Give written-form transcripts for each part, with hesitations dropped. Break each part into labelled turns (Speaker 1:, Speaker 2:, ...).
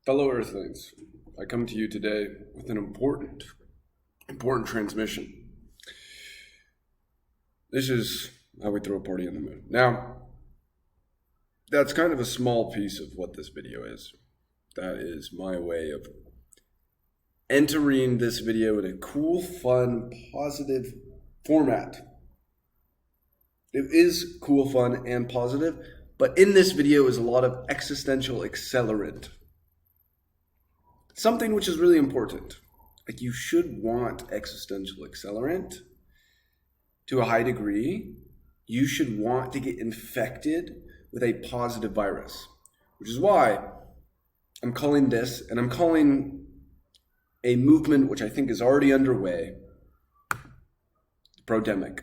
Speaker 1: Fellow Earthlings, I come to you today with an important transmission. This is how we throw a party in the moon. Now, that's kind of a small piece of what this video is. That is my way of entering this video in a cool, fun, positive format. It is cool, fun, and positive, but in this video is a lot of existential accelerant. Something which is really important. Like, you should want existential accelerant to a high degree. You should want to get infected with a positive virus, which is why I'm calling this, and I'm calling a movement which I think is already underway, the prodemic.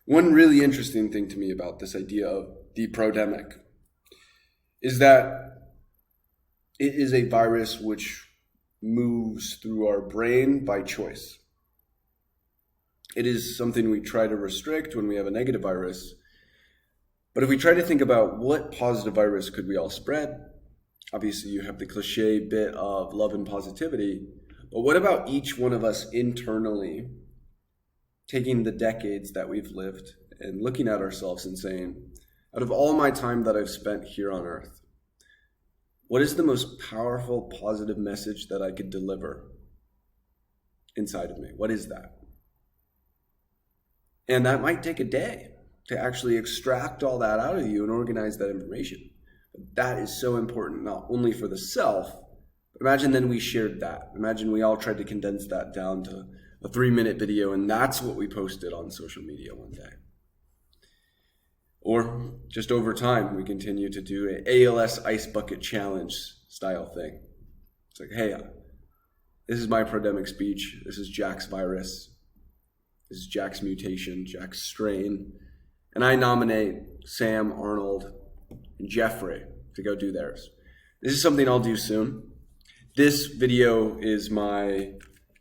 Speaker 1: One really interesting thing to me about this idea of the prodemic is that it is a virus which moves through our brain by choice. It is something we try to restrict when we have a negative virus. But if we try to think about what positive virus could we all spread, obviously you have the cliche bit of love and positivity, but what about each one of us internally taking the decades that we've lived and looking at ourselves and saying, out of all my time that I've spent here on Earth, what is the most powerful positive message that I could deliver inside of me? What is that? And that might take a day to actually extract all that out of you and organize that information. But that is so important, not only for the self, but imagine then we shared that. Imagine we all tried to condense that down to a 3-minute video, and that's what we posted on social media one day. Or just over time, we continue to do an ALS ice bucket challenge style thing. It's like, hey, this is my prodemic speech. This is Jack's virus. This is Jack's mutation, Jack's strain. And I nominate Sam, Arnold, and Jeffrey to go do theirs. This is something I'll do soon. This video is my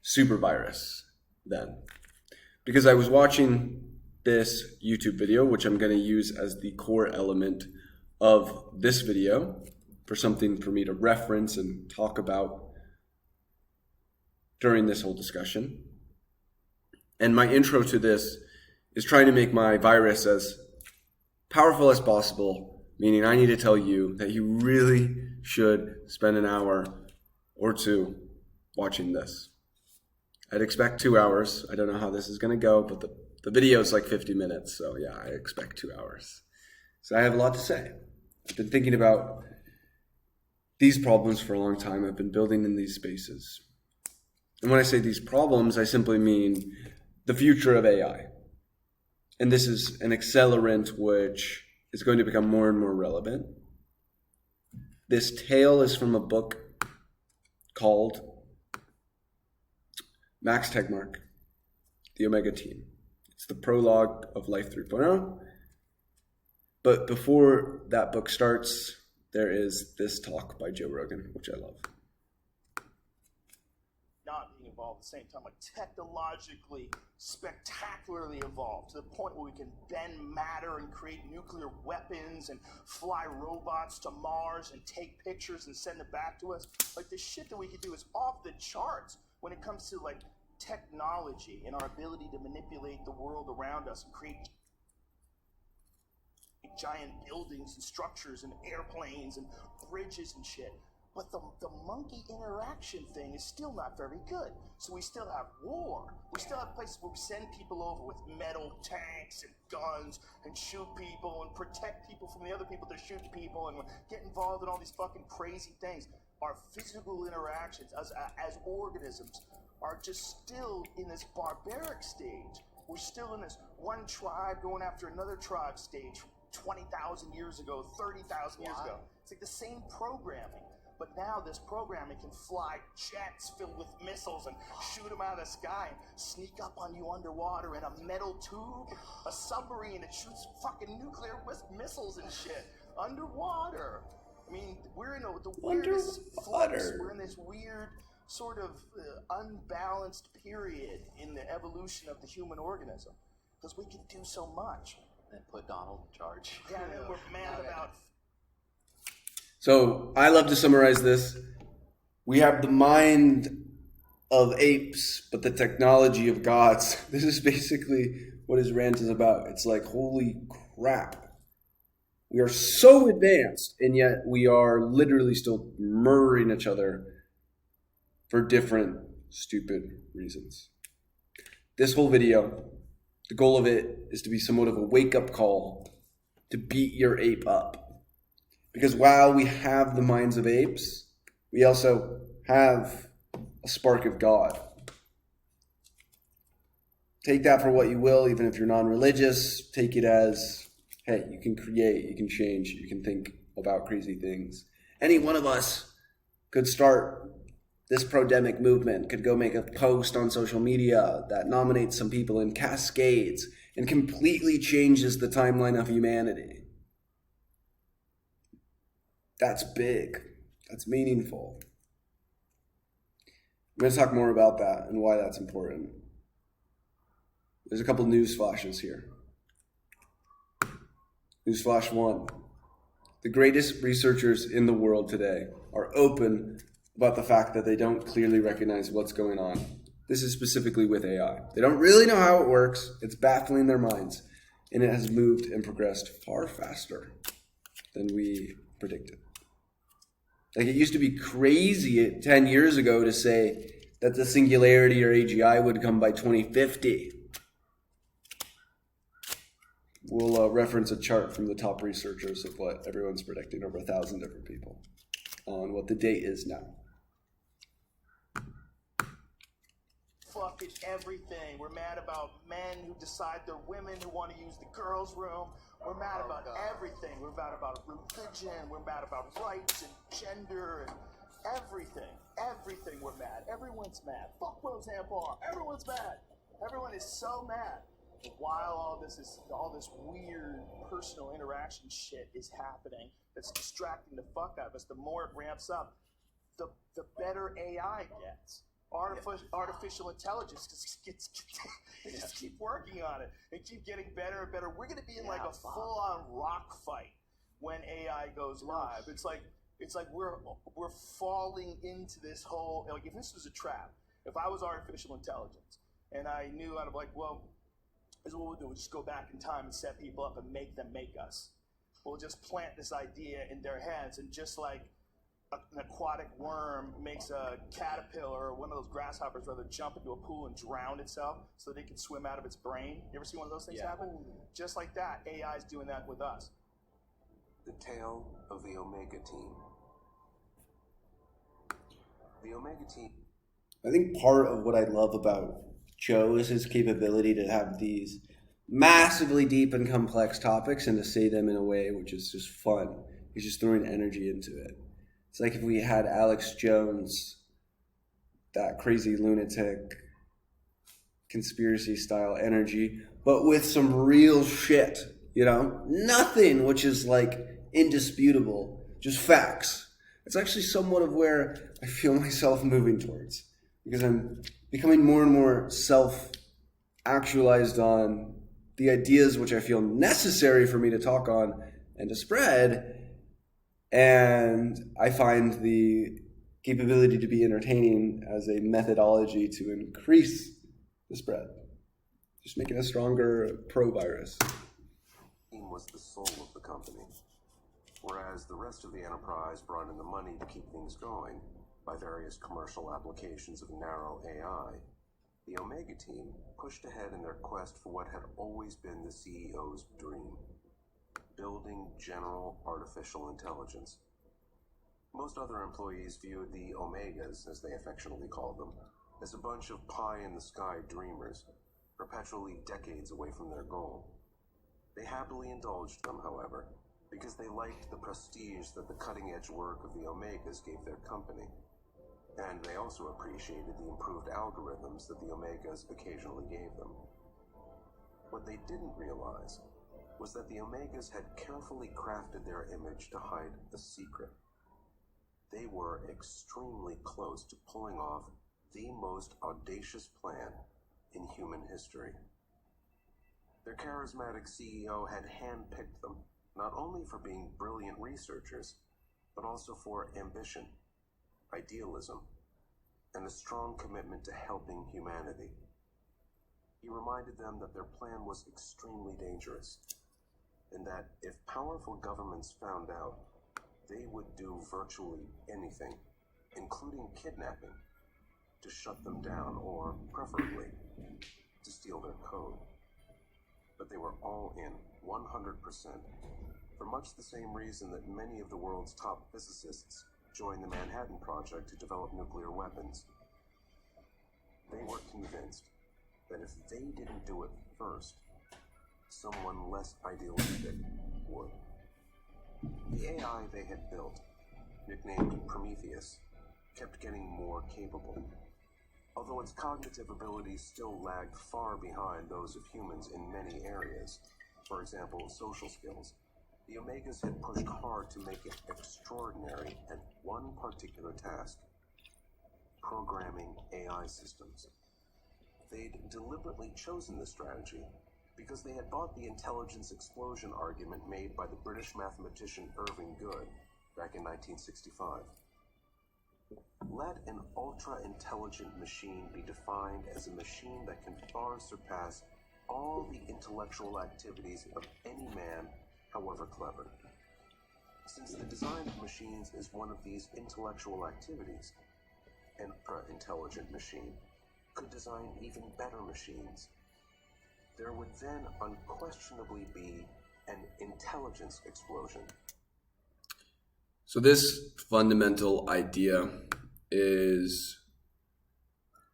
Speaker 1: super virus then. Because I was watching this YouTube video, which I'm going to use as the core element of this video for something for me to reference and talk about during this whole discussion. And my intro to this is trying to make my virus as powerful as possible, meaning I need to tell you that you really should spend an hour or two watching this. I'd expect 2 hours. I don't know how this is going to go, but the video is like 50 minutes, so yeah, I expect 2 hours. So I have a lot to say. I've been thinking about these problems for a long time. I've been building in these spaces. And when I say these problems, I simply mean the future of AI. And this is an accelerant which is going to become more and more relevant. This tale is from a book called Max Tegmark, The Omega Team. It's the prologue of Life 3.0. But before that book starts, there is this talk by Joe Rogan, which I love.
Speaker 2: Not being evolved at the same time, like technologically, spectacularly evolved to the point where we can bend matter and create nuclear weapons and fly robots to Mars and take pictures and send it back to us. Like, the shit that we could do is off the charts when it comes to like technology and our ability to manipulate the world around us and create giant buildings and structures and airplanes and bridges and shit. But the monkey interaction thing is still not very good. So we still have war. We still have places where we send people over with metal tanks and guns and shoot people and protect people from the other people that shoot people and get involved in all these fucking crazy things. Our physical interactions as organisms are just still in this barbaric stage. We're still in this one tribe going after another tribe stage 20,000 years ago, 30,000 years ago. It's like the same programming. But now this programming can fly jets filled with missiles and shoot them out of the sky and sneak up on you underwater in a metal tube, a submarine that shoots fucking nuclear missiles and shit underwater. I mean, we're in the weirdest flux. We're in this weird sort of unbalanced period in the evolution of the human organism because we can do so much.
Speaker 3: And put Donald in charge.
Speaker 2: Yeah, and we're mad about
Speaker 1: So I love to summarize this. We have the mind of apes, but the technology of gods. This is basically what his rant is about. It's like, holy crap. We are so advanced, and yet we are literally still murdering each other for different stupid reasons. This whole video, the goal of it is to be somewhat of a wake-up call to beat your ape up. Because while we have the minds of apes, we also have a spark of God. Take that for what you will, even if you're non-religious. Take it as, hey, you can create, you can change, you can think about crazy things. Any one of us could start this pro-demic movement, could go make a post on social media that nominates some people in cascades and completely changes the timeline of humanity. That's big. That's meaningful. I'm going to talk more about that and why that's important. There's a couple news flashes here. Newsflash 1. The greatest researchers in the world today are open about the fact that they don't clearly recognize what's going on. This is specifically with AI. They don't really know how it works. It's baffling their minds. And it has moved and progressed far faster than we predicted. Like, it used to be crazy 10 years ago to say that the singularity or AGI would come by 2050. We'll reference a chart from the top researchers of what everyone's predicting, over 1,000 different people, on what the date is now.
Speaker 2: Fucking everything. We're mad about men who decide they're women who want to use the girls' room. We're mad about everything. We're mad about religion. We're mad about rights and gender and everything. Everything we're mad. Everyone's mad. Fuck Roseanne Barr. Everyone's mad. Everyone is so mad. While all this weird personal interaction shit is happening that's distracting the fuck out of us, the more it ramps up, the better AI gets. Artificial intelligence just keep working on it and keep getting better and better. We're going to be in like a full-on rock fight when AI goes live. It's like we're falling into this whole, like, if this was a trap, if I was artificial intelligence and I knew, I'd be like, well, this is what we'll do. We'll just go back in time and set people up and make them make us. We'll just plant this idea in their heads, and just like an aquatic worm makes a caterpillar or one of those grasshoppers rather jump into a pool and drown itself so that it can swim out of its brain. You ever see one of those things happen? Just like that, AI is doing that with us.
Speaker 3: The tale of the Omega team. The Omega team.
Speaker 1: I think part of what I love about Joe is his capability to have these massively deep and complex topics and to say them in a way which is just fun. He's just throwing energy into it. It's like if we had Alex Jones, that crazy lunatic, conspiracy style energy, but with some real shit, you know? Nothing which is like indisputable, just facts. It's actually somewhat of where I feel myself moving towards, because I'm becoming more and more self-actualized on the ideas which I feel necessary for me to talk on and to spread. And I find the capability to be entertaining as a methodology to increase the spread. Just making a stronger pro-virus.
Speaker 3: Was the soul of the company, whereas the rest of the enterprise brought in the money to keep things going by various commercial applications of narrow AI. The Omega team pushed ahead in their quest for what had always been the CEO's dream: building general artificial intelligence. Most other employees viewed the Omegas, as they affectionately called them, as a bunch of pie-in-the-sky dreamers, perpetually decades away from their goal. They happily indulged them, however, because they liked the prestige that the cutting-edge work of the Omegas gave their company. And they also appreciated the improved algorithms that the Omegas occasionally gave them. What they didn't realize was that the Omegas had carefully crafted their image to hide a secret. They were extremely close to pulling off the most audacious plan in human history. Their charismatic CEO had handpicked them, not only for being brilliant researchers, but also for ambition, idealism, and a strong commitment to helping humanity. He reminded them that their plan was extremely dangerous, and that if powerful governments found out, they would do virtually anything, including kidnapping, to shut them down or, preferably, to steal their code. But they were all in, 100%, for much the same reason that many of the world's top physicists joined the Manhattan Project to develop nuclear weapons. They were convinced that if they didn't do it first, someone less idealistic would. The AI they had built, nicknamed Prometheus, kept getting more capable. Although its cognitive abilities still lagged far behind those of humans in many areas, for example, social skills, the Omegas had pushed hard to make it extraordinary at one particular task: programming AI systems. They'd deliberately chosen this strategy because they had bought the intelligence explosion argument made by the British mathematician Irving Good back in 1965. Let an ultra-intelligent machine be defined as a machine that can far surpass all the intellectual activities of any man, however clever. Since the design of machines is one of these intellectual activities, an ultra-intelligent machine could design even better machines. There would then unquestionably be an intelligence explosion.
Speaker 1: So this fundamental idea is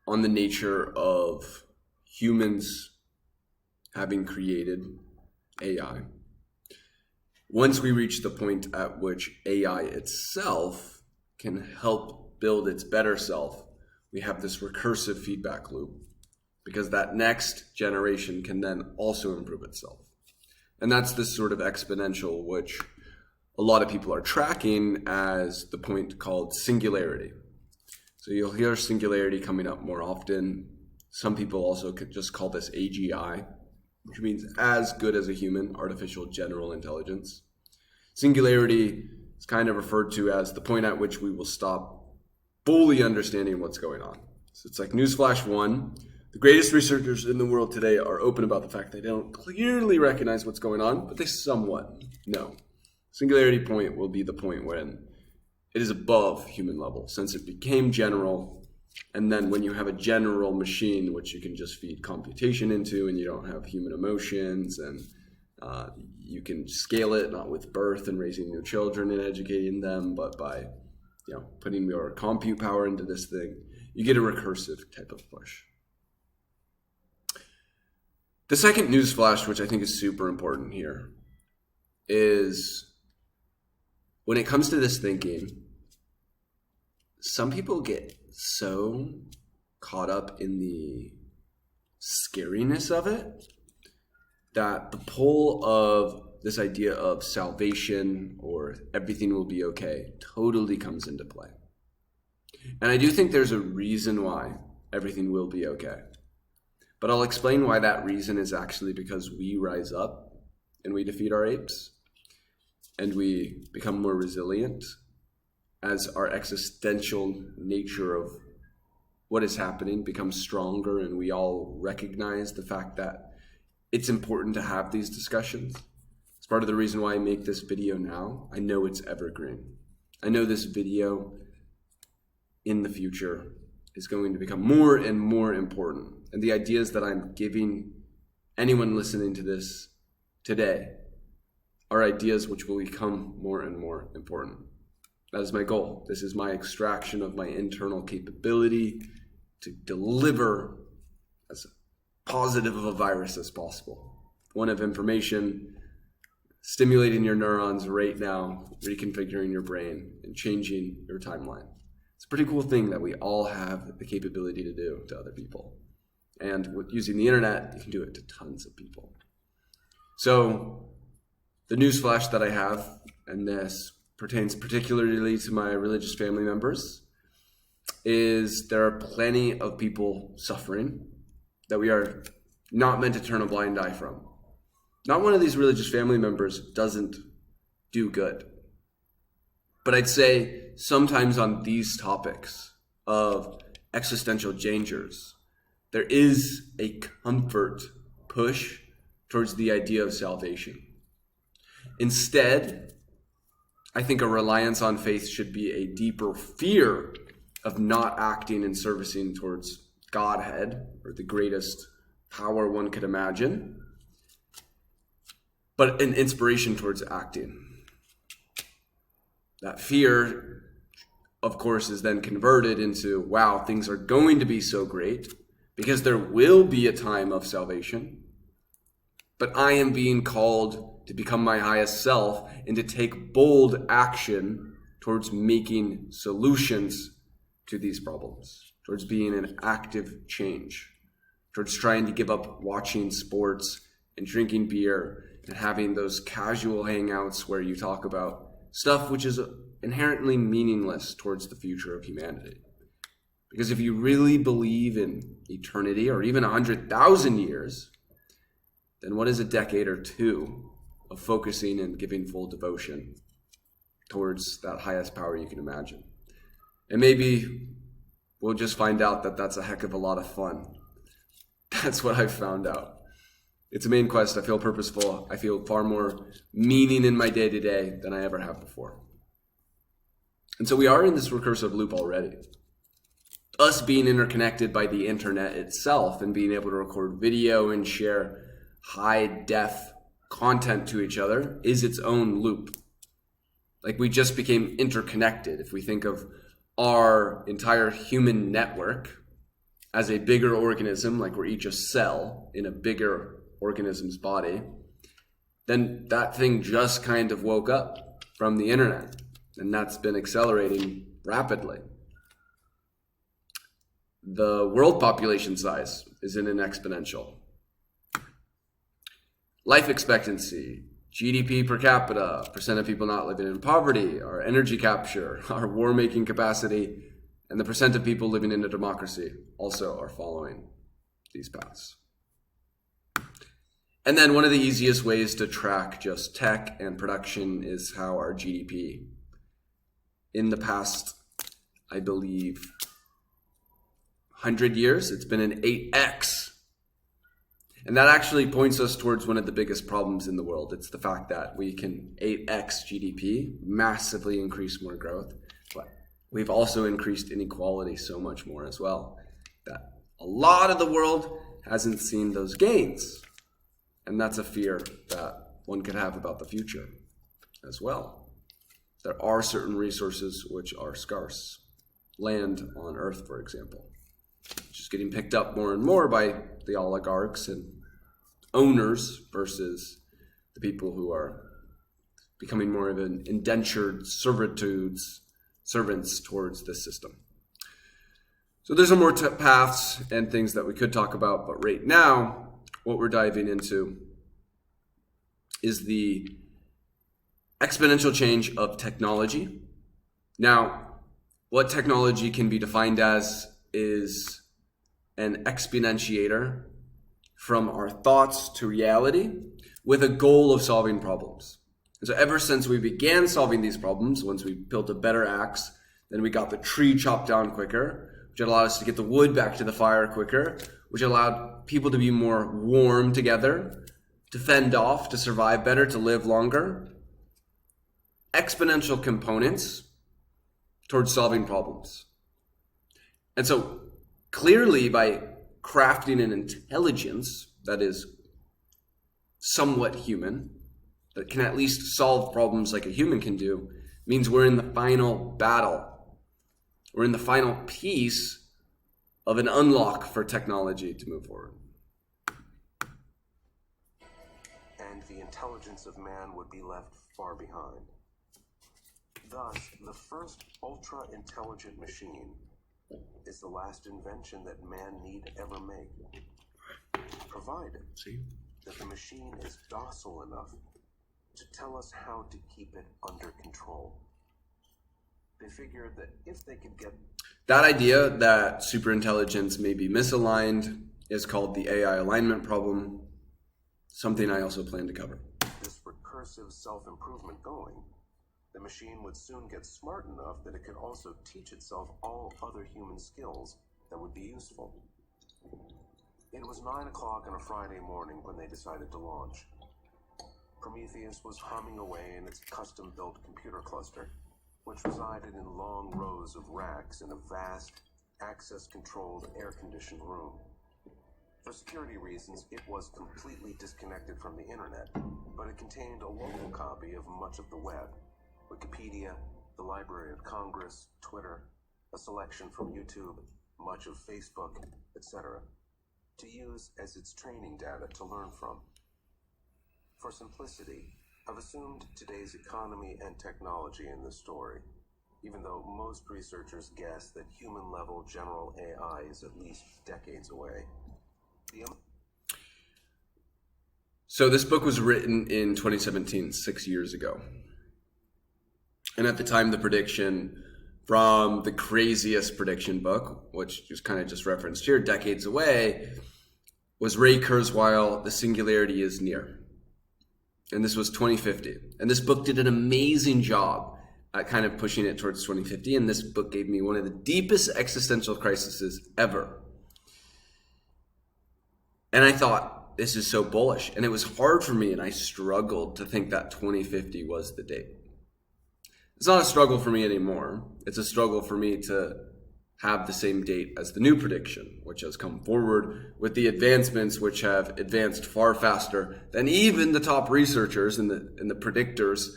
Speaker 1: on the nature of humans having created AI. Once we reach the point at which AI itself can help build its better self, we have this recursive feedback loop, because that next generation can then also improve itself. And that's this sort of exponential, which a lot of people are tracking as the point called singularity. So you'll hear singularity coming up more often. Some people also could just call this AGI, which means as good as a human, artificial general intelligence. Singularity is kind of referred to as the point at which we will stop fully understanding what's going on. So it's like newsflash one, the greatest researchers in the world today are open about the fact they don't clearly recognize what's going on, but they somewhat know. Singularity point will be the point when it is above human level, since it became general. And then when you have a general machine, which you can just feed computation into, and you don't have human emotions, and you can scale it not with birth and raising your children and educating them, but by putting your compute power into this thing, you get a recursive type of push. The second newsflash, which I think is super important here, is when it comes to this thinking, some people get so caught up in the scariness of it that the pull of this idea of salvation or everything will be okay totally comes into play. And I do think there's a reason why everything will be okay. But I'll explain why that reason is actually because we rise up and we defeat our apes and we become more resilient as our existential nature of what is happening becomes stronger, and we all recognize the fact that it's important to have these discussions. It's part of the reason why I make this video now. I know it's evergreen. I know this video in the future is going to become more and more important. And the ideas that I'm giving anyone listening to this today are ideas which will become more and more important. That is my goal. This is my extraction of my internal capability to deliver as positive of a virus as possible. One of information, stimulating your neurons right now, reconfiguring your brain, and changing your timeline. It's a pretty cool thing that we all have the capability to do to other people. And with using the internet, you can do it to tons of people. So the newsflash that I have, and this pertains particularly to my religious family members, is there are plenty of people suffering that we are not meant to turn a blind eye from. Not one of these religious family members doesn't do good, But I'd say sometimes on these topics of existential dangers, there is a comfort push towards the idea of salvation. Instead, I think a reliance on faith should be a deeper fear of not acting and servicing towards Godhead, or the greatest power one could imagine, but an inspiration towards acting. That fear, of course, is then converted into, wow, things are going to be so great because there will be a time of salvation, but I am being called to become my highest self and to take bold action towards making solutions to these problems, towards being an active change, towards trying to give up watching sports and drinking beer and having those casual hangouts where you talk about stuff which is inherently meaningless towards the future of humanity. Because if you really believe in eternity or even 100,000 years, then what is a decade or two of focusing and giving full devotion towards that highest power you can imagine? And maybe we'll just find out that that's a heck of a lot of fun. That's what I've found out. It's a main quest. I feel purposeful. I feel far more meaning in my day-to-day than I ever have before. And so we are in this recursive loop already. Us being interconnected by the internet itself and being able to record video and share high-def content to each other is its own loop. Like, we just became interconnected. If we think of our entire human network as a bigger organism, like we're each a cell in a bigger organism's body, then that thing just kind of woke up from the internet, and that's been accelerating rapidly. The world population size is in an exponential. Life expectancy, GDP per capita, percent of people not living in poverty, our energy capture, our war-making capacity, and the percent of people living in a democracy also are following these paths. And then one of the easiest ways to track just tech and production is how our GDP, in the past, I believe, 100 years, it's been an 8x. And that actually points us towards one of the biggest problems in the world. It's the fact that we can 8x GDP, massively increase more growth, but we've also increased inequality so much more as well, that a lot of the world hasn't seen those gains. And that's a fear that one could have about the future as well. There are certain resources which are scarce. Land on Earth, for example, which is getting picked up more and more by the oligarchs and owners versus the people who are becoming more of an indentured servants towards this system. So there's some more paths and things that we could talk about, but right now, what we're diving into is the exponential change of technology. Now, what technology can be defined as is an exponentiator from our thoughts to reality with a goal of solving problems. And so ever since we began solving these problems, once we built a better axe, then we got the tree chopped down quicker, which allowed us to get the wood back to the fire quicker, which allowed people to be more warm together, to fend off, to survive better, to live longer. Exponential components towards solving problems. And so clearly by crafting an intelligence that is somewhat human, that can at least solve problems like a human can do, means we're in the final battle. We're in the final piece of an unlock for technology to move forward.
Speaker 3: And the intelligence of man would be left far behind. Thus, the first ultra-intelligent machine is the last invention that man need ever make, provided that the machine is docile enough to tell us how to keep it under control. They figured that if they could get...
Speaker 1: That idea that superintelligence may be misaligned is called the AI alignment problem, something I also plan to cover.
Speaker 3: This recursive self-improvement going, The machine would soon get smart enough that it could also teach itself all other human skills that would be useful. It was 9 o'clock on a Friday morning when they decided to launch. Prometheus was humming away in its custom-built computer cluster, which resided in long rows of racks in a vast, access-controlled, air-conditioned room. For security reasons, it was completely disconnected from the internet, but it contained a local copy of much of the web: Wikipedia, the Library of Congress, Twitter, a selection from YouTube, much of Facebook, etc., to use as its training data to learn from. For simplicity, I've assumed today's economy and technology in this story, even though most researchers guess that human-level general AI is at least decades away.
Speaker 1: So this book was written in 2017, 6 years ago. And at the time, the prediction from the craziest prediction book, which is kind of just referenced here, decades away, was Ray Kurzweil, The Singularity is Near. And this was 2050. And this book did an amazing job at kind of pushing it towards 2050. And this book gave me one of the deepest existential crises ever. And I thought, this is so bullish. And it was hard for me, and I struggled to think that 2050 was the date. It's not a struggle for me anymore. It's a struggle for me to have the same date as the new prediction, which has come forward with the advancements which have advanced far faster than even the top researchers and the predictors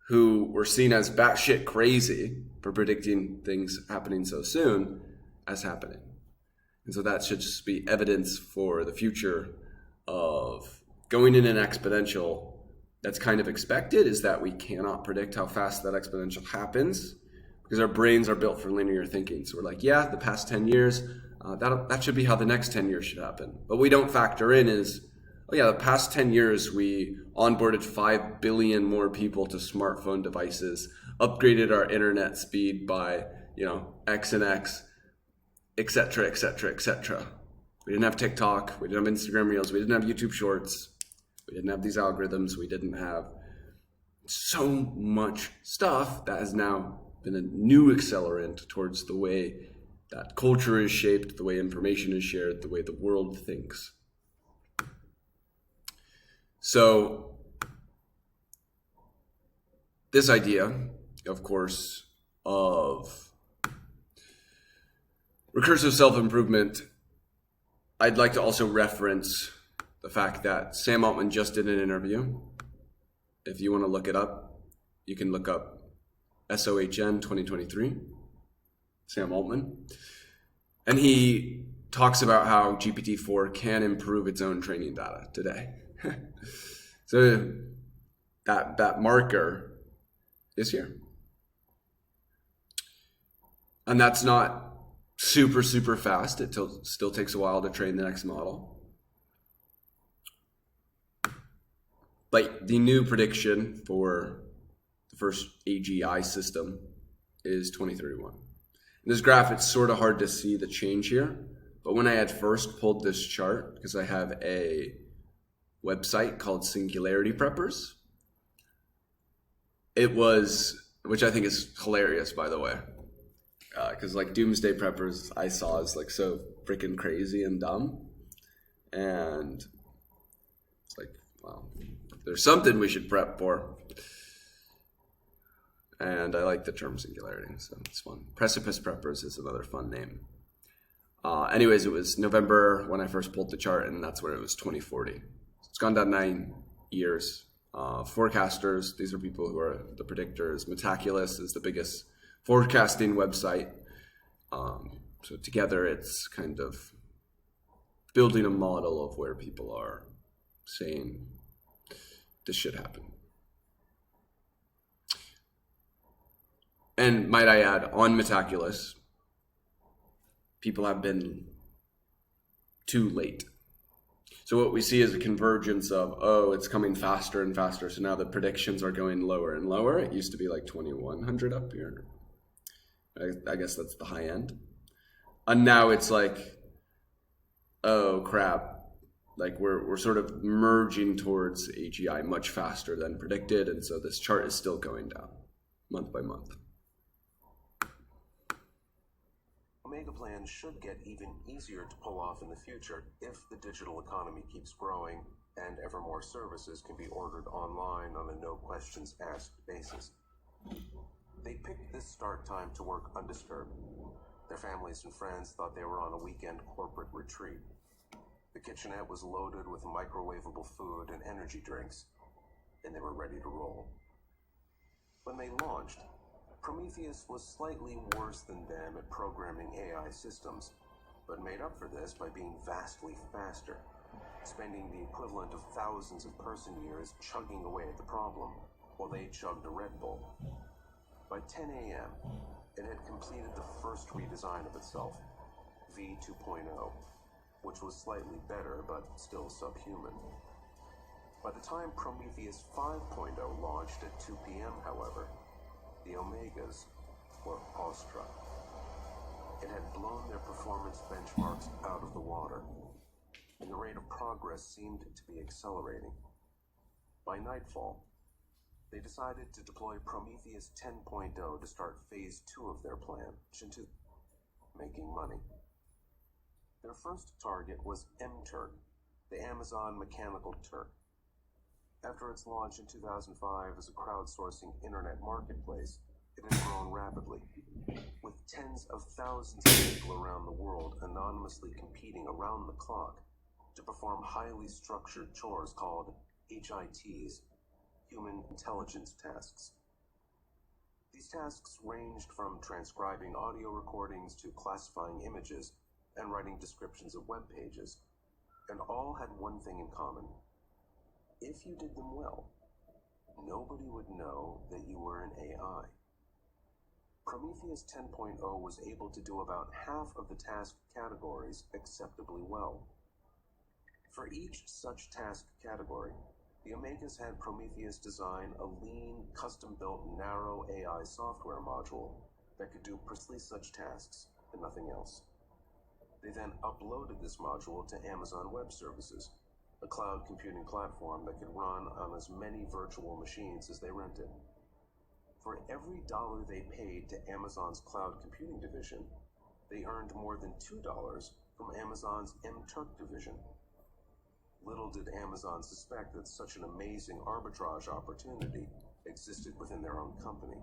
Speaker 1: who were seen as batshit crazy for predicting things happening so soon as happening. And so that should just be evidence for the future of going in an exponential. That's kind of expected, is that we cannot predict how fast that exponential happens because our brains are built for linear thinking. So we're like, yeah, the past 10 years, that should be how the next 10 years should happen. But we don't factor in is, oh yeah, the past 10 years, we onboarded 5 billion more people to smartphone devices, upgraded our internet speed by, X and X, et cetera, et cetera, et cetera. We didn't have TikTok. We didn't have Instagram Reels. We didn't have YouTube Shorts. We didn't have these algorithms. We didn't have so much stuff that has now been a new accelerant towards the way that culture is shaped, the way information is shared, the way the world thinks. So this idea, of course, of recursive self-improvement, I'd like to also reference the fact that Sam Altman just did an interview. If you want to look it up, you can look up SOHN 2023, Sam Altman. And he talks about how GPT-4 can improve its own training data today. So that marker is here. And that's not super, super fast. It still takes a while to train the next model. But the new prediction for the first AGI system is 2031. In this graph, it's sort of hard to see the change here. But when I had first pulled this chart, because I have a website called Singularity Preppers, it was, which I think is hilarious, by the way. Because like Doomsday Preppers, I saw as like so freaking crazy and dumb. And it's like, wow, there's something we should prep for. And I like the term singularity, so it's fun. Precipice Preppers is another fun name. Anyways, it was November when I first pulled the chart, and that's where it was 2040. It's gone down 9 years. Forecasters, these are people who are the predictors. Metaculus is the biggest forecasting website. So together it's kind of building a model of where people are saying this should happen. And might I add, on Metaculus, people have been too late. So what we see is a convergence of, it's coming faster and faster. So now the predictions are going lower and lower. It used to be like 2100 up here. I guess that's the high end. And now it's like, oh crap. Like we're sort of merging towards AGI much faster than predicted. And so this chart is still going down. month by month.
Speaker 3: Omega plans should get even easier to pull off in the future if the digital economy keeps growing and ever more services can be ordered online on a no questions asked basis. They picked this start time to work undisturbed. Their families and friends thought they were on a weekend corporate retreat. The kitchenette was loaded with microwavable food and energy drinks, and they were ready to roll. When they launched, Prometheus was slightly worse than them at programming AI systems, but made up for this by being vastly faster, spending the equivalent of thousands of person-years chugging away at the problem, while they chugged a Red Bull. By 10 a.m., it had completed the first redesign of itself, V2.0, which was slightly better but still subhuman. By the time Prometheus 5.0 launched at 2 p.m., however, the Omegas were awestruck. It had blown their performance benchmarks out of the water, and the rate of progress seemed to be accelerating. By nightfall, they decided to deploy Prometheus 10.0 to start phase 2 of their plan, into making money. Their first target was MTurk, the Amazon Mechanical Turk. After its launch in 2005 as a crowdsourcing internet marketplace, it had grown rapidly, with tens of thousands of people around the world anonymously competing around the clock to perform highly structured chores called HITs, Human Intelligence Tasks. These tasks ranged from transcribing audio recordings to classifying images and writing descriptions of web pages, and all had one thing in common. If you did them well, nobody would know that you were an AI. Prometheus 10.0 was able to do about half of the task categories acceptably well. For each such task category, the Omegas had Prometheus design a lean, custom-built, narrow AI software module that could do precisely such tasks and nothing else. They then uploaded this module to Amazon Web Services, a cloud computing platform that could run on as many virtual machines as they rented. For every dollar they paid to Amazon's cloud computing division, they earned more than $2 from Amazon's MTurk division. Little did Amazon suspect that such an amazing arbitrage opportunity existed within their own company.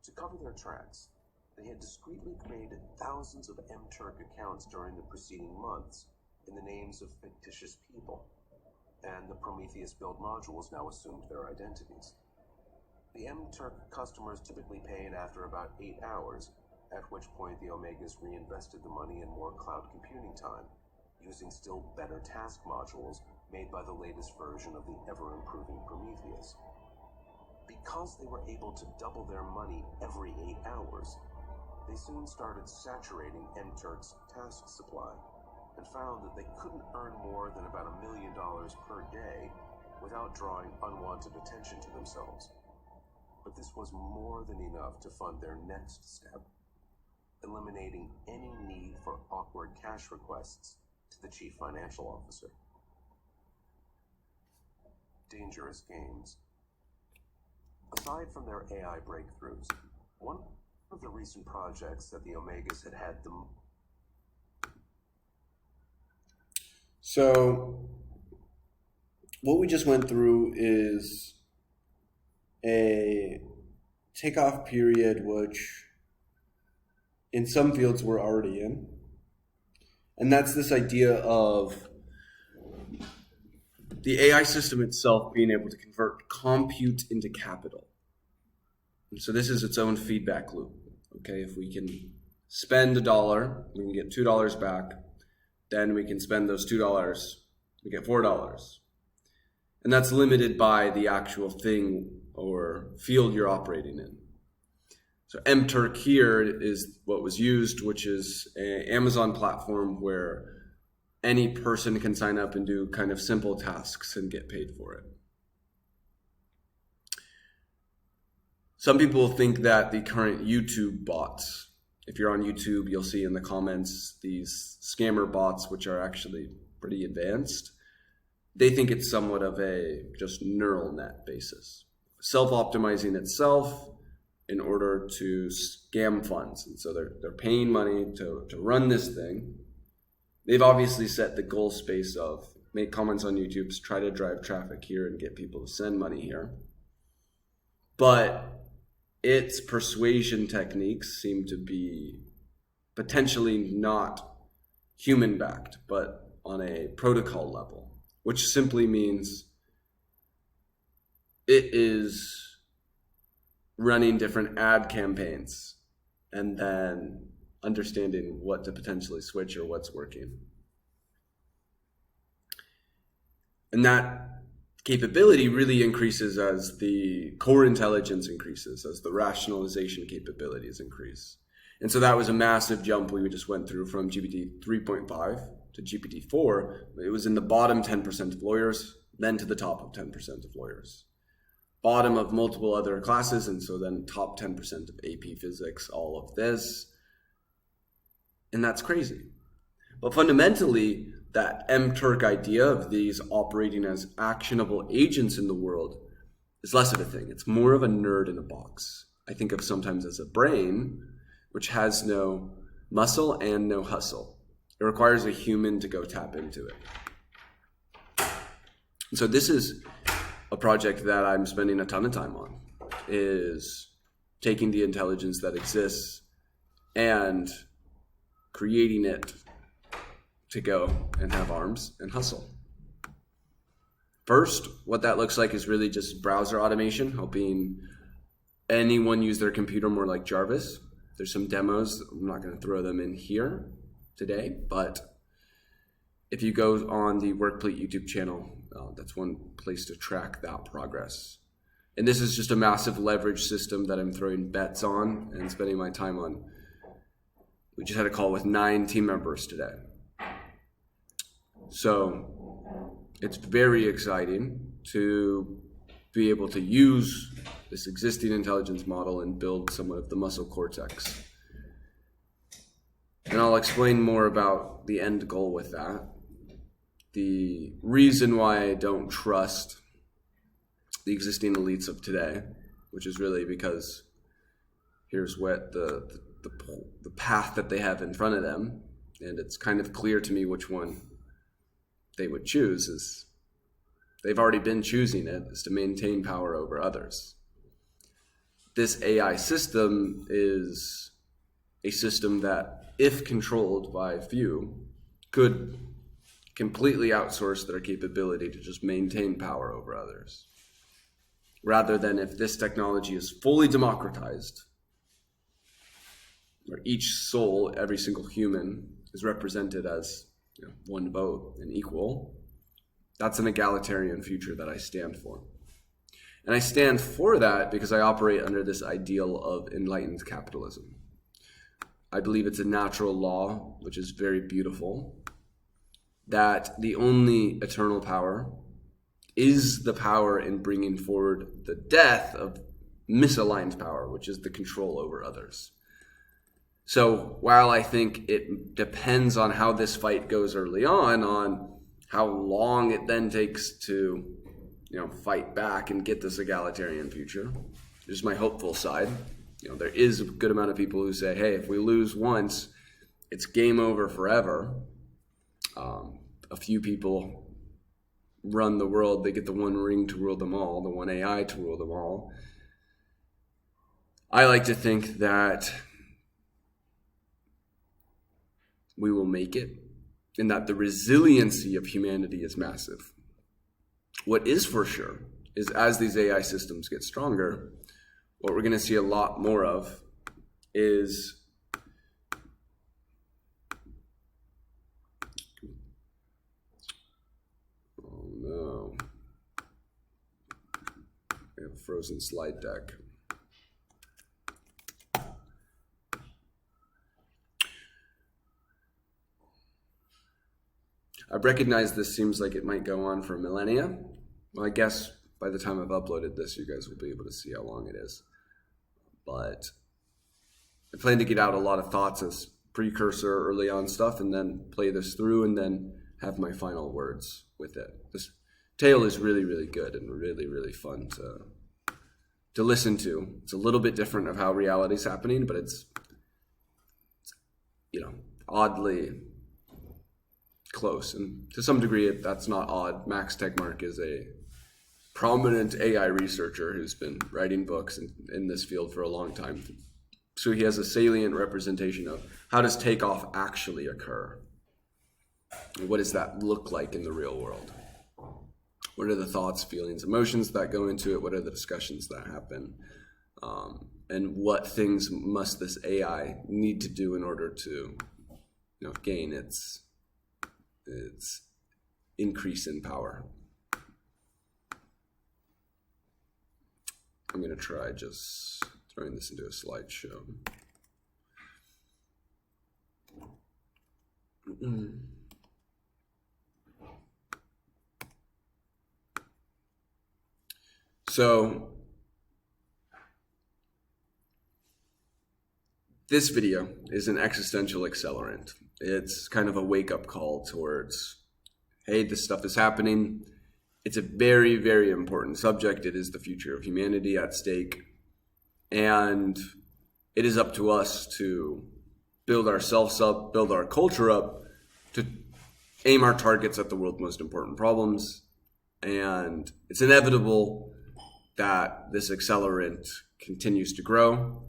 Speaker 3: To cover their tracks, they had discreetly created thousands of MTurk accounts during the preceding months in the names of fictitious people, and the Prometheus-built modules now assumed their identities. The MTurk customers typically paid after about 8 hours, at which point the Omegas reinvested the money in more cloud computing time, using still better task modules made by the latest version of the ever-improving Prometheus. Because they were able to double their money every 8 hours, they soon started saturating MTurk's task supply, and found that they couldn't earn more than about $1 million per day without drawing unwanted attention to themselves. But this was more than enough to fund their next step, eliminating any need for awkward cash requests to the chief financial officer. Dangerous games. Aside from their AI breakthroughs, one of the recent projects that the Omegas had the
Speaker 1: So what we just went through is a takeoff period which in some fields we're already in. And that's this idea of the AI system itself being able to convert compute into capital. And so this is its own feedback loop. Okay, if we can spend $1, we can get $2 back. Then we can spend those $2, we get $4. And that's limited by the actual thing or field you're operating in. So MTurk here is what was used, which is an Amazon platform where any person can sign up and do kind of simple tasks and get paid for it. Some people think that the current YouTube bots, if you're on YouTube, you'll see in the comments these scammer bots, which are actually pretty advanced. They think it's somewhat of a just neural net basis. self-optimizing itself in order to scam funds. And so they're paying money to run this thing. They've obviously set the goal space of make comments on YouTube, try to drive traffic here and get people to send money here. But its persuasion techniques seem to be potentially not human-backed, but on a protocol level, which simply means it is running different ad campaigns and then understanding what to potentially switch or what's working. And that capability really increases as the core intelligence increases, as the rationalization capabilities increase. And so that was a massive jump we just went through from GPT 3.5 to GPT 4. It was in the bottom 10% of lawyers, then to the top of 10% of lawyers. Bottom of multiple other classes, and so then top 10% of AP Physics, all of this. And that's crazy. But fundamentally, that MTurk idea of these operating as actionable agents in the world is less of a thing. It's more of a nerd in a box. I think of sometimes as a brain, which has no muscle and no hustle. It requires a human to go tap into it. And so this is a project that I'm spending a ton of time on, is taking the intelligence that exists and creating it to go and have arms and hustle. First, what that looks like is really just browser automation, helping anyone use their computer more like Jarvis. There's some demos. I'm not going to throw them in here today, but if you go on the Workplate YouTube channel, that's one place to track that progress. And this is just a massive leverage system that I'm throwing bets on and spending my time on. We just had a call with 9 team members today. So it's very exciting to be able to use this existing intelligence model and build somewhat of the muscle cortex. And I'll explain more about the end goal with that. The reason why I don't trust the existing elites of today, which is really because here's what the path that they have in front of them, and it's kind of clear to me which one they would choose, is they've already been choosing it, is to maintain power over others. This AI system is a system that, if controlled by a few, could completely outsource their capability to just maintain power over others. Rather than if this technology is fully democratized, where each soul, every single human, is represented as one vote and equal, that's an egalitarian future that I stand for. And I stand for that because I operate under this ideal of enlightened capitalism. I believe it's a natural law, which is very beautiful, that the only eternal power is the power in bringing forward the death of misaligned power, which is the control over others. So while I think it depends on how this fight goes early on how long it then takes to fight back and get this egalitarian future, this is my hopeful side. There is a good amount of people who say, hey, if we lose once, it's game over forever. A few people run the world. They get the one ring to rule them all, the one AI to rule them all. I like to think that we will make it, and that the resiliency of humanity is massive. What is for sure is as these AI systems get stronger, what we're going to see a lot more of is I have a frozen slide deck. I recognize this seems like it might go on for millennia. Well, I guess by the time I've uploaded this, you guys will be able to see how long it is. But I plan to get out a lot of thoughts as precursor early on stuff and then play this through and then have my final words with it. This tale is really, really good and really, really fun to listen to. It's a little bit different of how reality is happening, but it's oddly close. And to some degree, that's not odd. Max Tegmark is a prominent AI researcher who's been writing books in this field for a long time. So he has a salient representation of how does takeoff actually occur? What does that look like in the real world? What are the thoughts, feelings, emotions that go into it? What are the discussions that happen? And what things must this AI need to do in order to gain its increase in power? I'm going to try just throwing this into a slideshow. So this video is an existential accelerant. It's kind of a wake-up call towards, hey, this stuff is happening. It's a very, very important subject. It is the future of humanity at stake. And it is up to us to build ourselves up, build our culture up, to aim our targets at the world's most important problems. And it's inevitable that this accelerant continues to grow.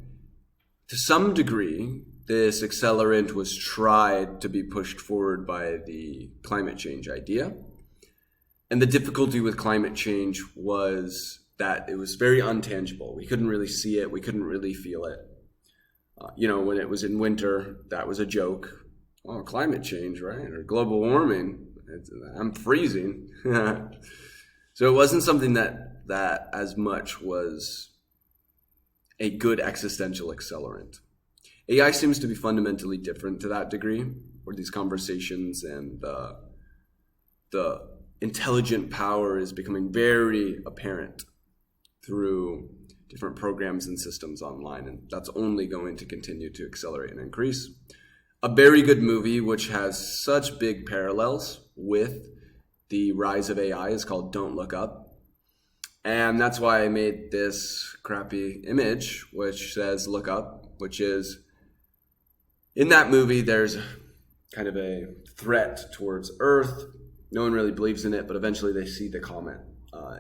Speaker 1: To some degree, this accelerant was tried to be pushed forward by the climate change idea. And the difficulty with climate change was that it was very untangible. We couldn't really see it. We couldn't really feel it. When it was in winter, that was a joke. Oh, climate change, right? Or global warming. I'm freezing. So it wasn't something that as much was a good existential accelerant. AI seems to be fundamentally different to that degree, where these conversations and the intelligent power is becoming very apparent through different programs and systems online, and that's only going to continue to accelerate and increase. A very good movie which has such big parallels with the rise of AI is called Don't Look Up, and that's why I made this crappy image which says look up, which is, in that movie there's kind of a threat towards Earth. No one really believes in it, but eventually they see the comet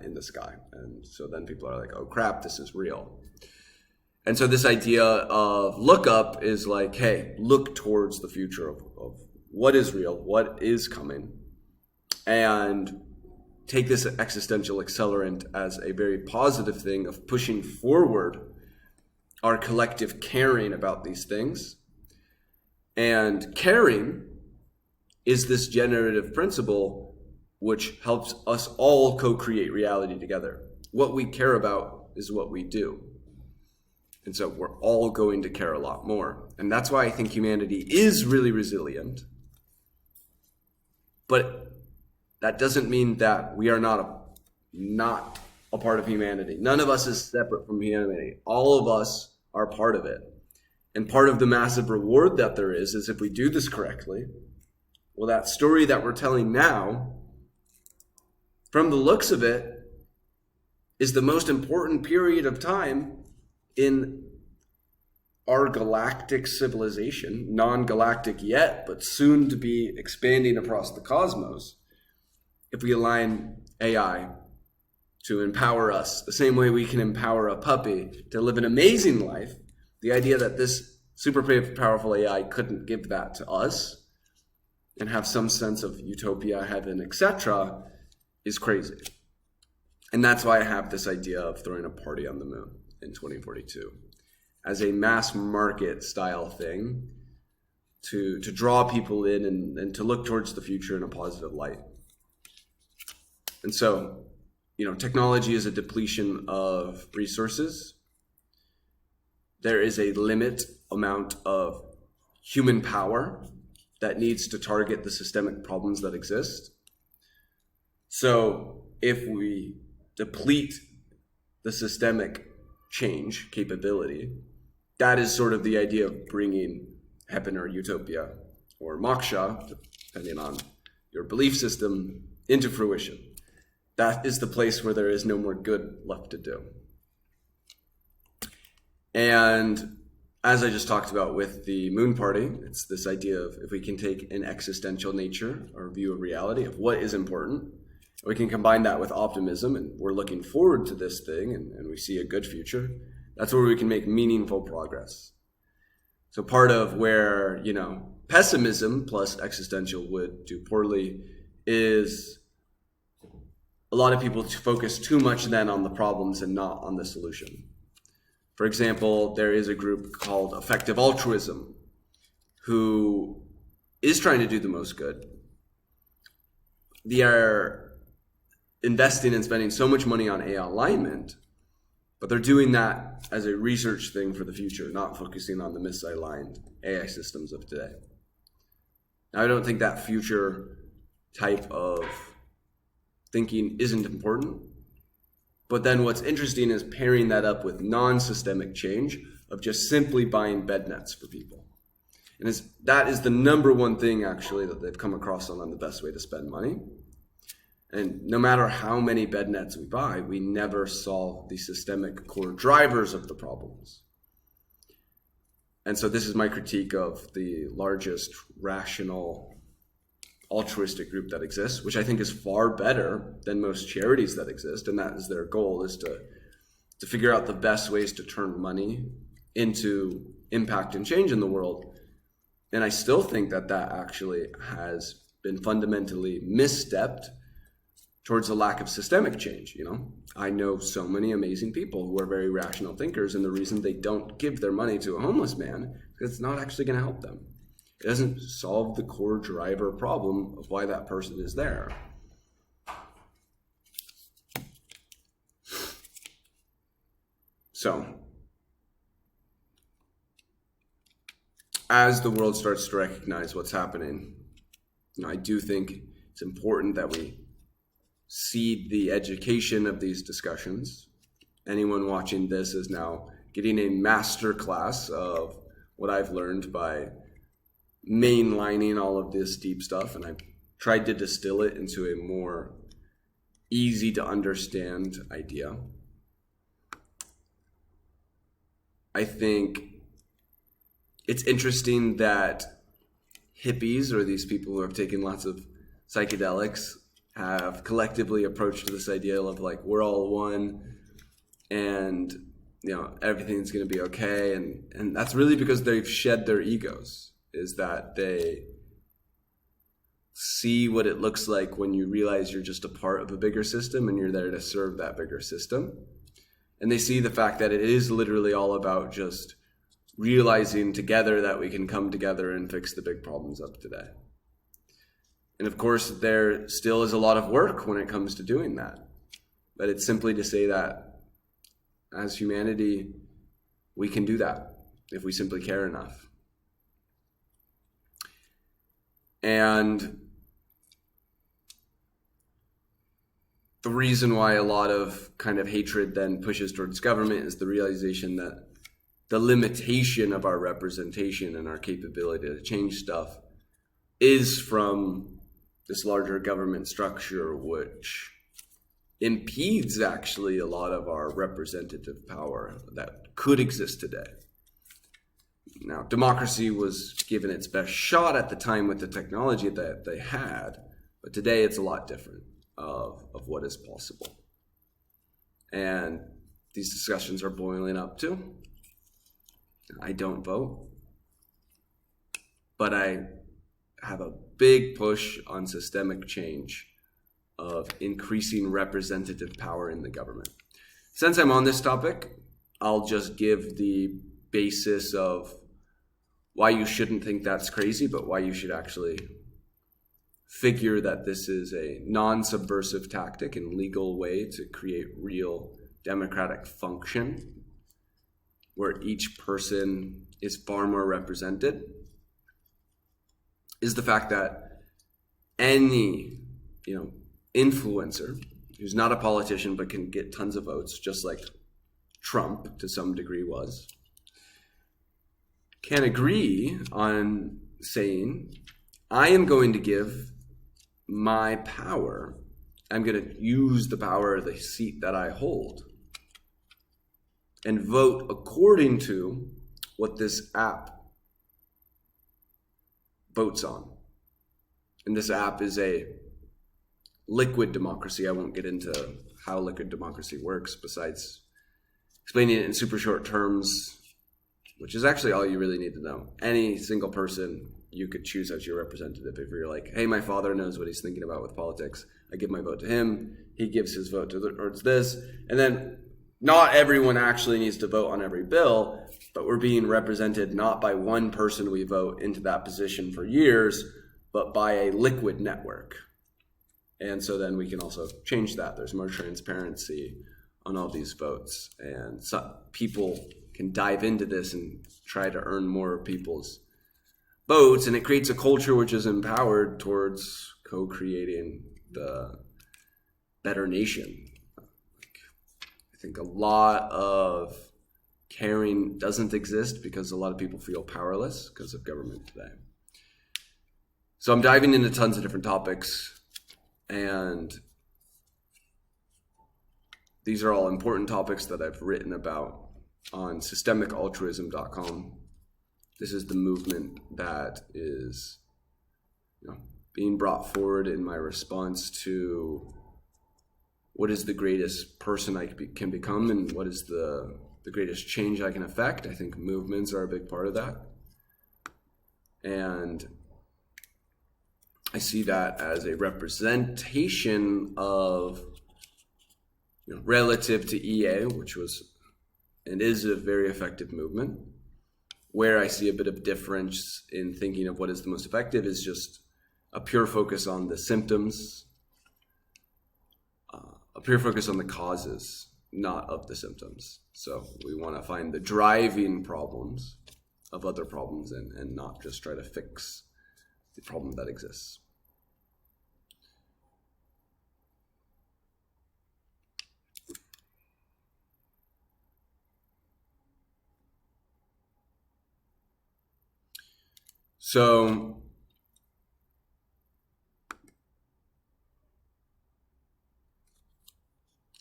Speaker 1: in the sky. And so then people are like, oh crap, this is real. And so this idea of look up is like, hey, look towards the future of what is real, what is coming, and take this existential accelerant as a very positive thing of pushing forward our collective caring about these things. And caring is this generative principle which helps us all co-create reality together. What we care about is what we do. And so we're all going to care a lot more. And that's why I think humanity is really resilient. But that doesn't mean that we are not a part of humanity. None of us is separate from humanity. All of us are part of it. And part of the massive reward that there is if we do this correctly, well, that story that we're telling now, from the looks of it, is the most important period of time in our galactic civilization, non-galactic yet, but soon to be expanding across the cosmos. If we align AI to empower us the same way we can empower a puppy to live an amazing life, the idea that this super powerful AI couldn't give that to us and have some sense of utopia, heaven, etc., is crazy. And that's why I have this idea of throwing a party on the moon in 2042 as a mass market style thing to draw people in and to look towards the future in a positive light. And so, technology is a depletion of resources. There is a limit amount of human power that needs to target the systemic problems that exist. So if we deplete the systemic change capability, that is sort of the idea of bringing heaven or utopia or moksha, depending on your belief system, into fruition. That is the place where there is no more good left to do. And as I just talked about with the moon party, it's this idea of if we can take an existential nature or view of reality of what is important, we can combine that with optimism, and we're looking forward to this thing, and we see a good future. That's where we can make meaningful progress. So part of where, pessimism plus existential would do poorly is a lot of people focus too much then on the problems and not on the solution. For example, there is a group called Effective Altruism who is trying to do the most good. They are investing and spending so much money on AI alignment, but they're doing that as a research thing for the future, not focusing on the misaligned AI systems of today. Now, I don't think that future type of thinking isn't important. But then what's interesting is pairing that up with non-systemic change of just simply buying bed nets for people. And that is the number one thing, actually, that they've come across on the best way to spend money. And no matter how many bed nets we buy, we never solve the systemic core drivers of the problems. And so this is my critique of the largest rational altruistic group that exists, which I think is far better than most charities that exist. And that is their goal, is to figure out the best ways to turn money into impact and change in the world. And I still think that actually has been fundamentally misstepped towards a lack of systemic change. I know so many amazing people who are very rational thinkers, and the reason they don't give their money to a homeless man is it's not actually going to help them. It doesn't solve the core driver problem of why that person is there. So, as the world starts to recognize what's happening, I do think it's important that we seed the education of these discussions. Anyone watching this is now getting a master class of what I've learned by mainlining all of this deep stuff, and I've tried to distill it into a more easy to understand idea. I think it's interesting that hippies, or these people who have taken lots of psychedelics, have collectively approached this idea of we're all one and everything's going to be okay, and that's really because they've shed their egos. Is that they see what it looks like when you realize you're just a part of a bigger system and you're there to serve that bigger system. And they see the fact that it is literally all about just realizing together that we can come together and fix the big problems of today. And of course, there still is a lot of work when it comes to doing that. But it's simply to say that as humanity, we can do that if we simply care enough. And the reason why a lot of kind of hatred then pushes towards government is the realization that the limitation of our representation and our capability to change stuff is from this larger government structure, which impedes actually a lot of our representative power that could exist today. Now, democracy was given its best shot at the time with the technology that they had, but today it's a lot different of what is possible. And these discussions are boiling up too. I don't vote, but I have a big push on systemic change of increasing representative power in the government. Since I'm on this topic, I'll just give the basis of why you shouldn't think that's crazy, but why you should actually figure that this is a non-subversive tactic and legal way to create real democratic function where each person is far more represented, is the fact that any, influencer who's not a politician but can get tons of votes, just like Trump to some degree was, can agree on saying, I am going to give my power, I'm going to use the power of the seat that I hold and vote according to what this app votes on. And this app is a liquid democracy. I won't get into how liquid democracy works besides explaining it in super short terms, which is actually all you really need to know. Any single person you could choose as your representative. If you're like, hey, my father knows what he's thinking about with politics, I give my vote to him, he gives his vote towards this, and then not everyone actually needs to vote on every bill, but we're being represented not by one person we vote into that position for years, but by a liquid network. And so then we can also change that. There's more transparency on all these votes, and so people can dive into this and try to earn more people's votes, and it creates a culture which is empowered towards co-creating the better nation. I think a lot of caring doesn't exist because a lot of people feel powerless because of government today. So I'm diving into tons of different topics, and these are all important topics that I've written about on systemicaltruism.com. This is the movement that is, being brought forward in my response to what is the greatest person I can become and what is the greatest change I can affect. I think movements are a big part of that. And I see that as a representation of, relative to EA, which was and is a very effective movement. Where I see a bit of difference in thinking of what is the most effective is just a pure focus on the symptoms, a pure focus on the causes, not of the symptoms. So we want to find the driving problems of other problems and not just try to fix the problem that exists. So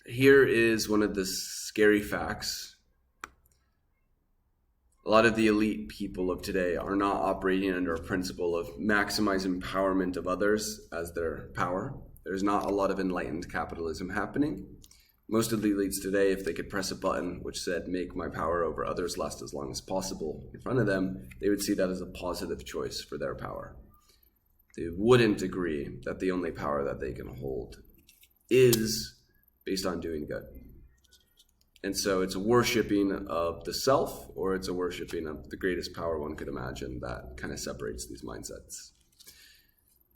Speaker 1: here is one of the scary facts. A lot of the elite people of today are not operating under a principle of maximize empowerment of others as their power. There's not a lot of enlightened capitalism happening. Most of the elites today, if they could press a button which said, make my power over others last as long as possible in front of them, they would see that as a positive choice for their power. They wouldn't agree that the only power that they can hold is based on doing good. And so it's a worshiping of the self, or it's a worshiping of the greatest power one could imagine that kind of separates these mindsets.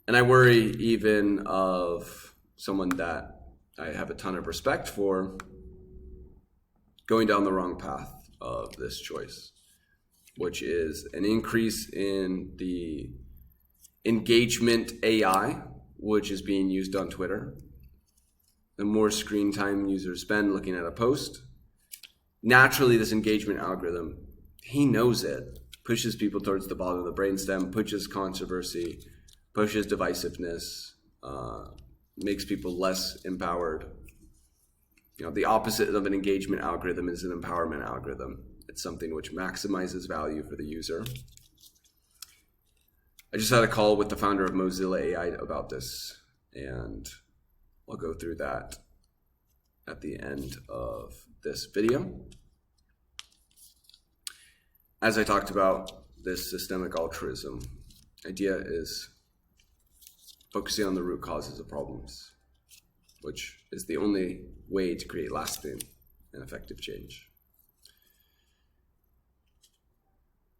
Speaker 1: And I worry even of someone that I have a ton of respect for going down the wrong path of this choice, which is an increase in the engagement AI, which is being used on Twitter. The more screen time users spend looking at a post, naturally this engagement algorithm, he knows it, pushes people towards the bottom of the brainstem, pushes controversy, pushes divisiveness, makes people less empowered. The opposite of an engagement algorithm is an empowerment algorithm. It's something which maximizes value for the user. I just had a call with the founder of Mozilla AI about this, and I'll go through that at the end of this video. As I talked about, this systemic altruism idea is focusing on the root causes of problems, which is the only way to create lasting and effective change.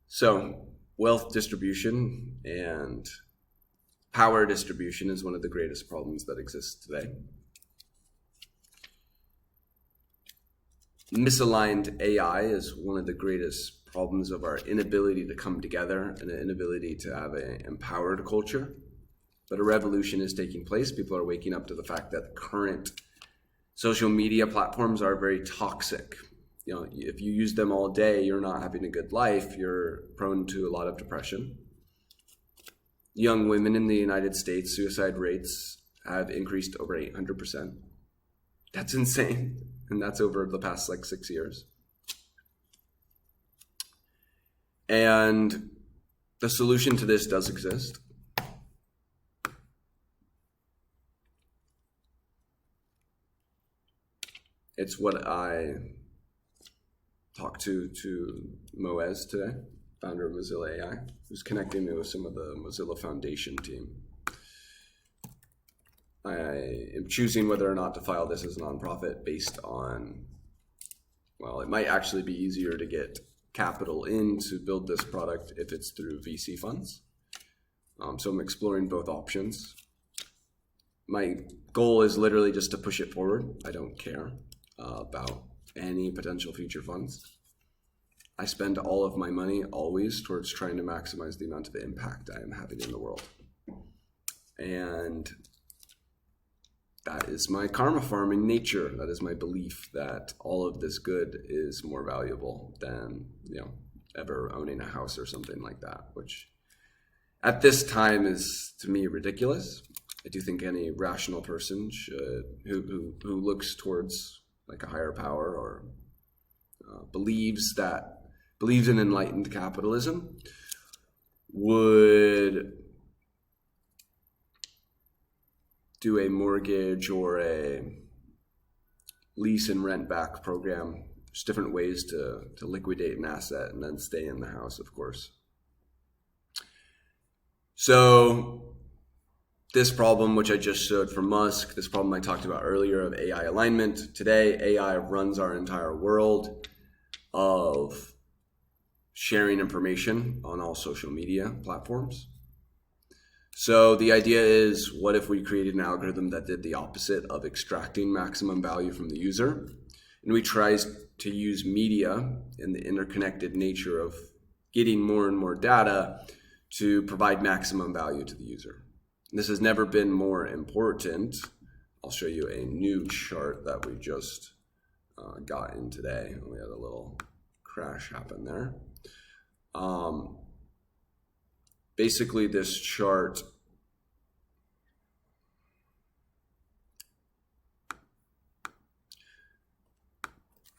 Speaker 1: So, wealth distribution and power distribution is one of the greatest problems that exists today. Misaligned AI is one of the greatest problems of our inability to come together and an inability to have an empowered culture. But a revolution is taking place. People are waking up to the fact that current social media platforms are very toxic. If you use them all day, you're not having a good life. You're prone to a lot of depression. Young women in the United States, suicide rates have increased over 800%. That's insane. And that's over the past 6 years. And the solution to this does exist. It's what I talked to Moez today, founder of Mozilla AI, who's connecting me with some of the Mozilla Foundation team. I am choosing whether or not to file this as a nonprofit based on, well, it might actually be easier to get capital in to build this product if it's through VC funds. So I'm exploring both options. My goal is literally just to push it forward. I don't care about any potential future funds. I spend all of my money always towards trying to maximize the amount of impact I am having in the world. And that is my karma farming nature. That is my belief that all of this good is more valuable than, ever owning a house or something like that, which at this time is, to me, ridiculous. I do think any rational person should, who looks towards like a higher power or believes in enlightened capitalism would do a mortgage or a lease and rent back program. There's different ways to liquidate an asset and then stay in the house, of course. So this problem, which I just showed for Musk, this problem I talked about earlier of AI alignment. Today, AI runs our entire world of sharing information on all social media platforms. So the idea is, what if we created an algorithm that did the opposite of extracting maximum value from the user? And we try to use media and the interconnected nature of getting more and more data to provide maximum value to the user. And this has never been more important. I'll show you a new chart that we just got in today. We had a little crash happen there. Basically, this chart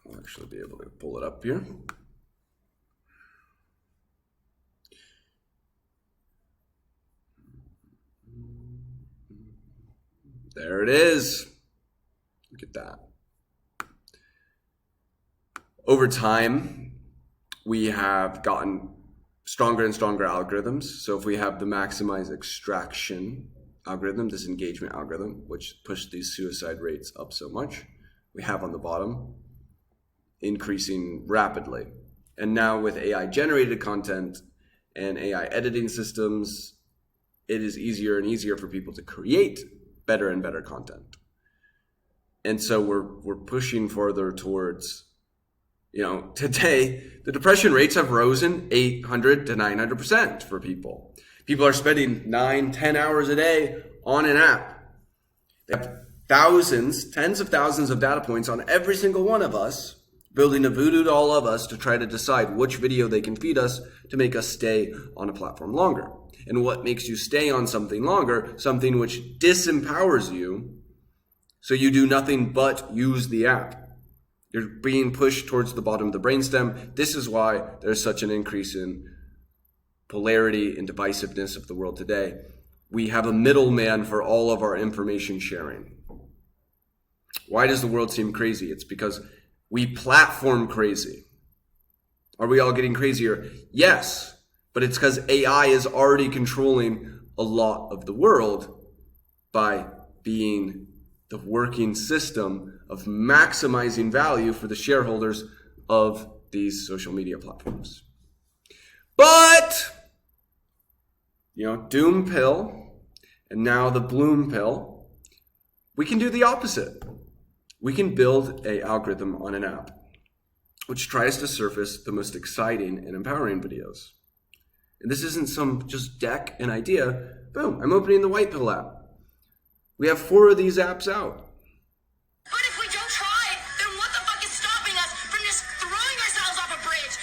Speaker 1: I'll actually be able to pull it up here. There it is. Look at that. Over time, we have gotten stronger and stronger algorithms. So if we have the maximize extraction algorithm, this engagement algorithm, which pushed these suicide rates up so much, we have on the bottom increasing rapidly. And now with AI generated content and AI editing systems, it is easier and easier for people to create better and better content. And so we're pushing further towards, today, the depression rates have risen 800 to 900% for people. People are spending 9-10 hours a day on an app. They have thousands, tens of thousands of data points on every single one of us, building a voodoo doll of us to try to decide which video they can feed us to make us stay on a platform longer. And what makes you stay on something longer? Something which disempowers you, so you do nothing but use the app. You're being pushed towards the bottom of the brainstem. This is why there's such an increase in polarity and divisiveness of the world today. We have a middleman for all of our information sharing. Why does the world seem crazy? It's because we platform crazy. Are we all getting crazier? Yes, but it's because AI is already controlling a lot of the world by being the working system of maximizing value for the shareholders of these social media platforms. But, doom pill, and now the bloom pill, we can do the opposite. We can build an algorithm on an app which tries to surface the most exciting and empowering videos. And this isn't some just deck an idea. Boom, I'm opening the White Pill app. We have 4 of these apps out.
Speaker 4: But if we don't try, then what the fuck is stopping us from just throwing ourselves off a bridge?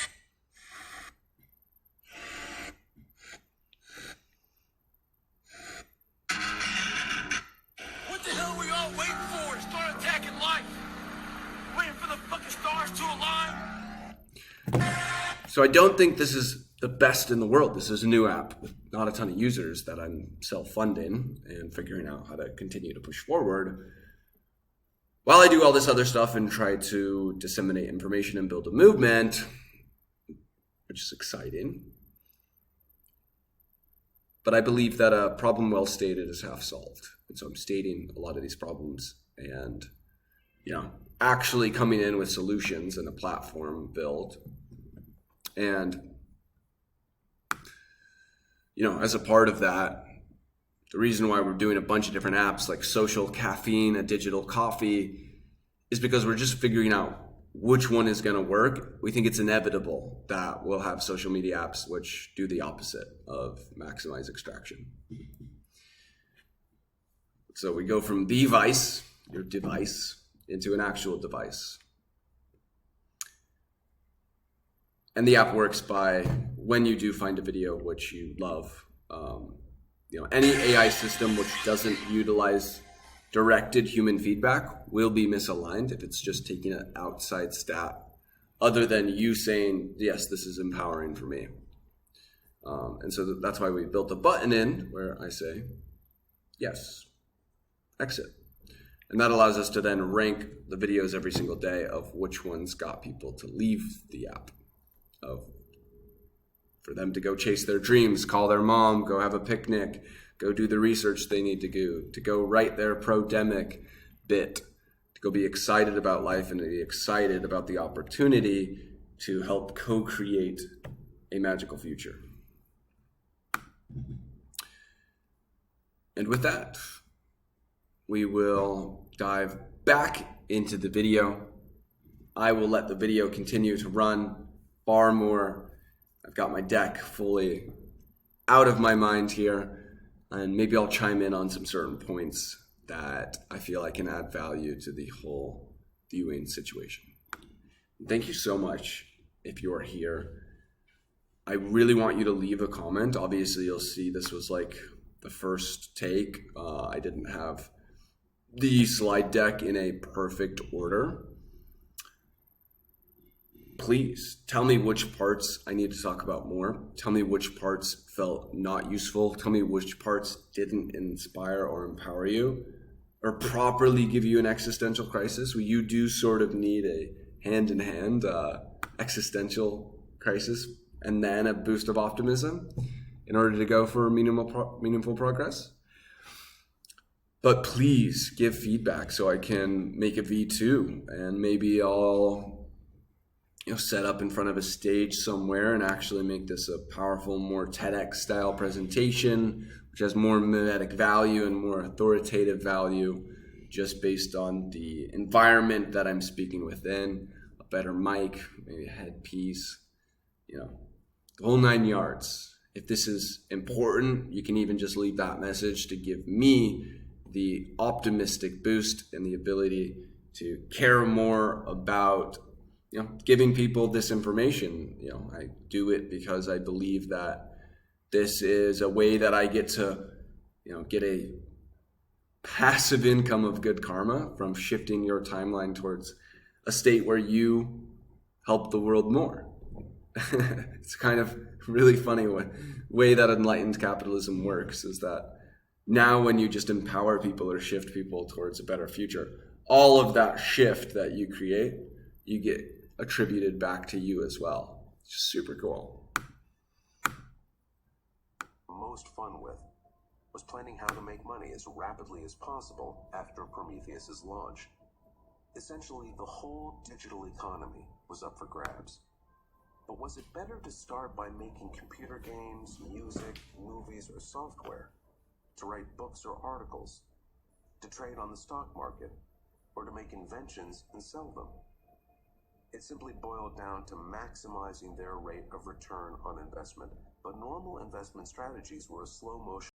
Speaker 5: What the hell are we all waiting for to start attacking life? Waiting for the fucking stars to align?
Speaker 1: So I don't think this is the best in the world. This is a new app with not a ton of users that I'm self-funding and figuring out how to continue to push forward while I do all this other stuff and try to disseminate information and build a movement, which is exciting. But I believe that a problem well stated is half solved. And so I'm stating a lot of these problems and, actually coming in with solutions and a platform build. And, as a part of that, the reason why we're doing a bunch of different apps like social caffeine, a digital coffee, is because we're just figuring out which one is going to work. We think it's inevitable that we'll have social media apps which do the opposite of maximize extraction. So we go from the device, your device, into an actual device. And the app works by when you do find a video which you love, any AI system which doesn't utilize directed human feedback will be misaligned if it's just taking an outside stat other than you saying, yes, this is empowering for me. And so that's why we built a button in where I say, yes, exit. And that allows us to then rank the videos every single day of which ones got people to leave the app, for them to go chase their dreams, call their mom, go have a picnic, go do the research they need to do, to go write their pro-demic bit, to go be excited about life and to be excited about the opportunity to help co-create a magical future. And with that, we will dive back into the video. I will let the video continue to run far more. I've got my deck fully out of my mind here, and maybe I'll chime in on some certain points that I feel I can add value to the whole viewing situation. Thank you so much if you're here. I really want you to leave a comment. Obviously, you'll see this was like the first take. I didn't have the slide deck in a perfect order. Please tell me which parts I need to talk about more. Tell me which parts felt not useful. Tell me which parts didn't inspire or empower you or properly give you an existential crisis. Well, you do sort of need a hand-in-hand existential crisis and then a boost of optimism in order to go for meaningful progress. But please give feedback so I can make a V2 and maybe I'll set up in front of a stage somewhere and actually make this a powerful, more TEDx style presentation, which has more mimetic value and more authoritative value just based on the environment that I'm speaking within, a better mic, maybe a headpiece, the whole 9 yards. If this is important, you can even just leave that message to give me the optimistic boost and the ability to care more about giving people this information. I do it because I believe that this is a way that I get to, get a passive income of good karma from shifting your timeline towards a state where you help the world more. It's kind of really funny way that enlightened capitalism works is that now when you just empower people or shift people towards a better future, all of that shift that you create, you get attributed back to you as well. It's just super cool.
Speaker 3: Most fun with was planning how to make money as rapidly as possible after Prometheus's launch. Essentially, the whole digital economy was up for grabs. But was it better to start by making computer games, music, movies, or software? To write books or articles? To trade on the stock market? Or to make inventions and sell them? It simply boiled down to maximizing their rate of return on investment. But normal investment strategies were a slow motion